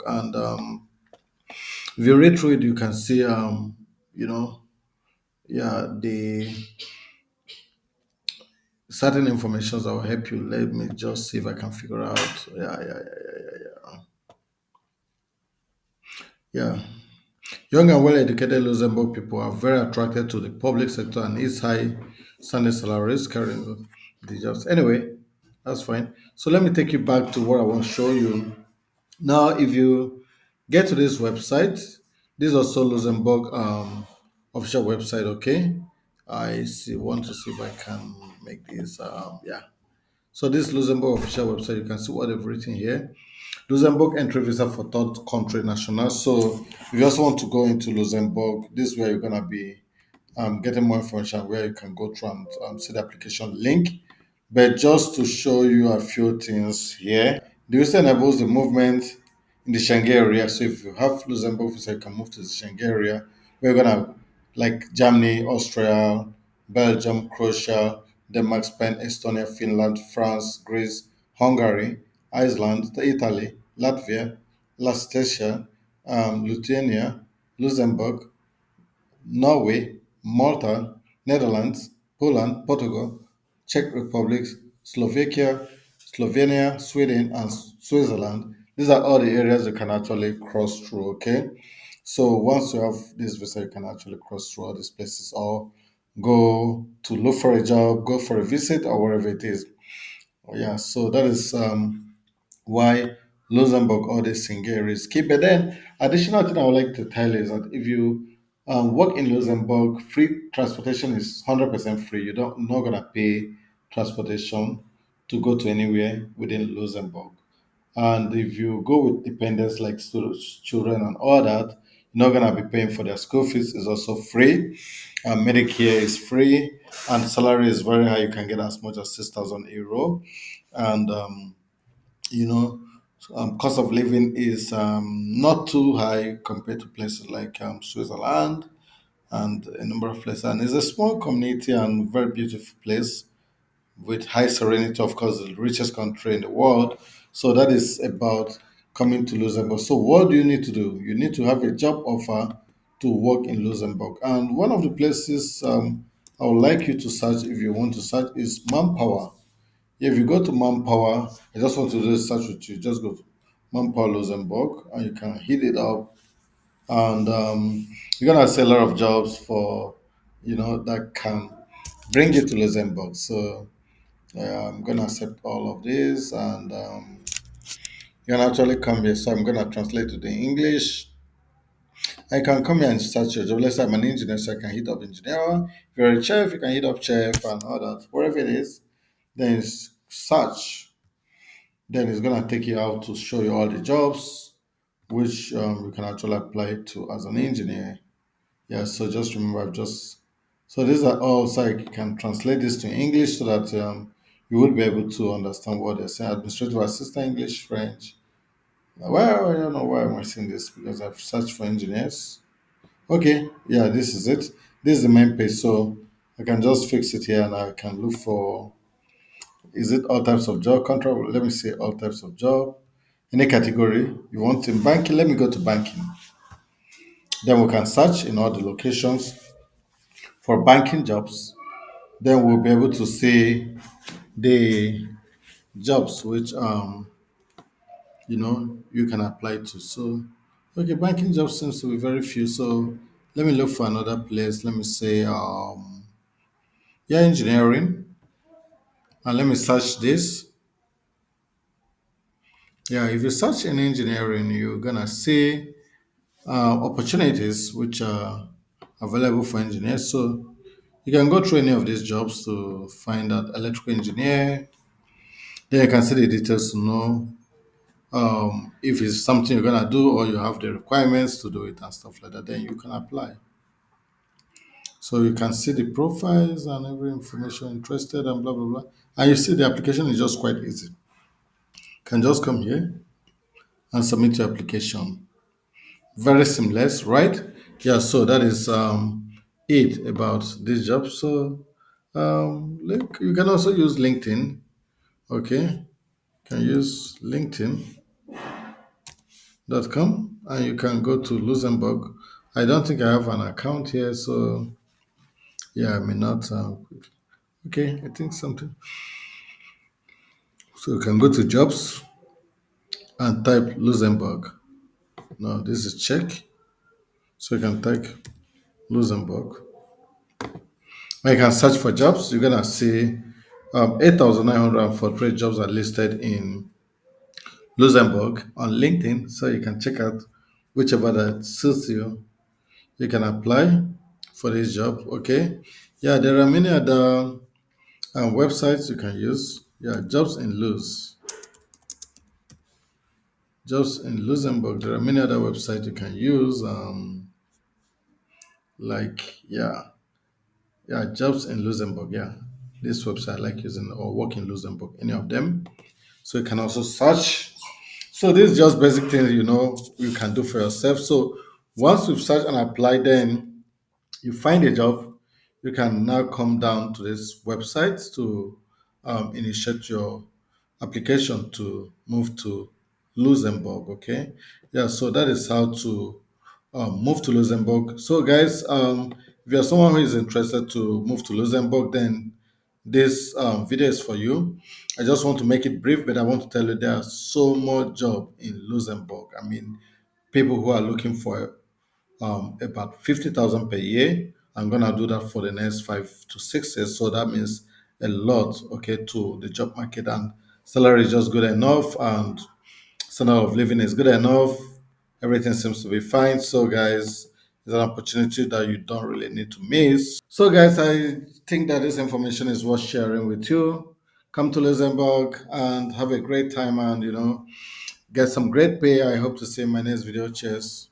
And if you read through it, you can see, you know, yeah, the certain information that will help you. Let me just see if I can figure out. Yeah. Young and well-educated Luxembourg people are very attracted to the public sector and its high standing salaries carrying the jobs. Anyway, that's fine. So let me take you back to what I want to show you. Now, if you get to this website, this is also Luxembourg official website. Okay, want to see if I can make this. Yeah. So this Luxembourg official website, you can see what they've written here. Luxembourg entry visa for third country nationals. So if you also want to go into Luxembourg, this is where you're gonna be getting more information where you can go through and see the application link. But just to show you a few things here, the visa enables the movement in the Schengen area. So if you have Luxembourg visa, you can move to the Schengen area. We're gonna like Germany, Austria, Belgium, Croatia, Denmark, Spain, Estonia, Finland, France, Greece, Hungary, Iceland, Italy, Latvia, Latvia, Lithuania, Luxembourg, Norway, Malta, Netherlands, Poland, Portugal, Czech Republic, Slovakia, Slovenia, Sweden, and Switzerland. These are all the areas you can actually cross through. Okay, so once you have this visa, you can actually cross through all these places or go to look for a job, go for a visit, or wherever it is. Yeah, so that is why Luxembourg or the Singer is key. But then, additional thing I would like to tell you is that if you work in Luxembourg, free transportation is 100% free. You don't not gonna pay transportation to go to anywhere within Luxembourg. And if you go with dependents like children and all that, you're not gonna be paying for their school fees. Is also free. Medicare is free, and salary is very high. You can get as much as €6,000, and you know cost of living is not too high compared to places like Switzerland and a number of places, and it's a small community and very beautiful place with high serenity, of course the richest country in the world. So that is about coming to Luxembourg. So what do you need to do? You need to have a job offer to work in Luxembourg, and one of the places I would like you to search if you want to search is Manpower. If you go to Manpower, I just want to do a search with you. Just go to Manpower Luxembourg and you can hit it up. And you're gonna see a lot of jobs for that can bring you to Luxembourg. So I'm gonna accept all of this, and you can actually come here. So I'm gonna translate to the English. I can come here and search your job. Let's say I'm an engineer, so I can hit up engineer. If you're a chef, you can hit up chef and all that. Wherever it is, then it's search. Then it's gonna take you out to show you all the jobs which you can actually apply to as an engineer. Yeah, so just remember, I've just so these are all, so I can translate this to English so that you will be able to understand what they're saying. Administrative assistant, English, French. Well, I don't know why am I saying this because I've searched for engineers. Okay, yeah, this is it. This is the main page, so I can just fix it here and I can look for, is it all types of job contract? Let me say all types of job. Any category you want in banking, let me go to banking. Then we can search in all the locations for banking jobs. Then we'll be able to see the jobs which you can apply to. So okay, banking jobs seems to be very few. So let me look for another place. Let me say yeah, engineering, and let me search this. Yeah, if you search in engineering, you're gonna see opportunities which are available for engineers. So you can go through any of these jobs to find out electrical engineer. Then you can see the details to know if it's something you're gonna do or you have the requirements to do it and stuff like that. Then you can apply. So you can see the profiles and every information interested and blah blah blah. And you see the application is just quite easy. You can just come here and submit your application. Very seamless, right? Yeah, so that is it about this job. So look, you can also use LinkedIn. Okay, you can use LinkedIn. com, and you can go to Luxembourg. I don't think I have an account here, so yeah, I may not. Okay, I think something. So you can go to jobs and type Luxembourg. No, this is Czech. So you can type Luxembourg. And you can search for jobs. You're gonna see 8,943 jobs are listed in Luxembourg on LinkedIn. So you can check out whichever that suits you. You can apply for this job. Okay. Yeah, there are many other websites you can use. Yeah, jobs in Luz. Jobs in Luxembourg. There are many other websites you can use. Yeah, jobs in Luxembourg. Yeah, this website I like using or work in Luxembourg. Any of them. So you can also search. So this is just basic things you can do for yourself. So once you've searched and applied, then you find a job, you can now come down to this website to initiate your application to move to Luxembourg. Okay, yeah. So that is how to move to Luxembourg. So, guys, if you're someone who is interested to move to Luxembourg, then this video is for you. I just want to make it brief, but I want to tell you there are so much job in Luxembourg. I mean, people who are looking for about 50,000 per year. I'm gonna do that for the next 5 to 6 years. So that means a lot, okay, to the job market, and salary is just good enough, and standard of living is good enough. Everything seems to be fine. So, guys, it's an opportunity that you don't really need to miss. So, guys, I think that this information is worth sharing with you. Come to Luxembourg and have a great time, and get some great pay. I hope to see you in my next video. Cheers.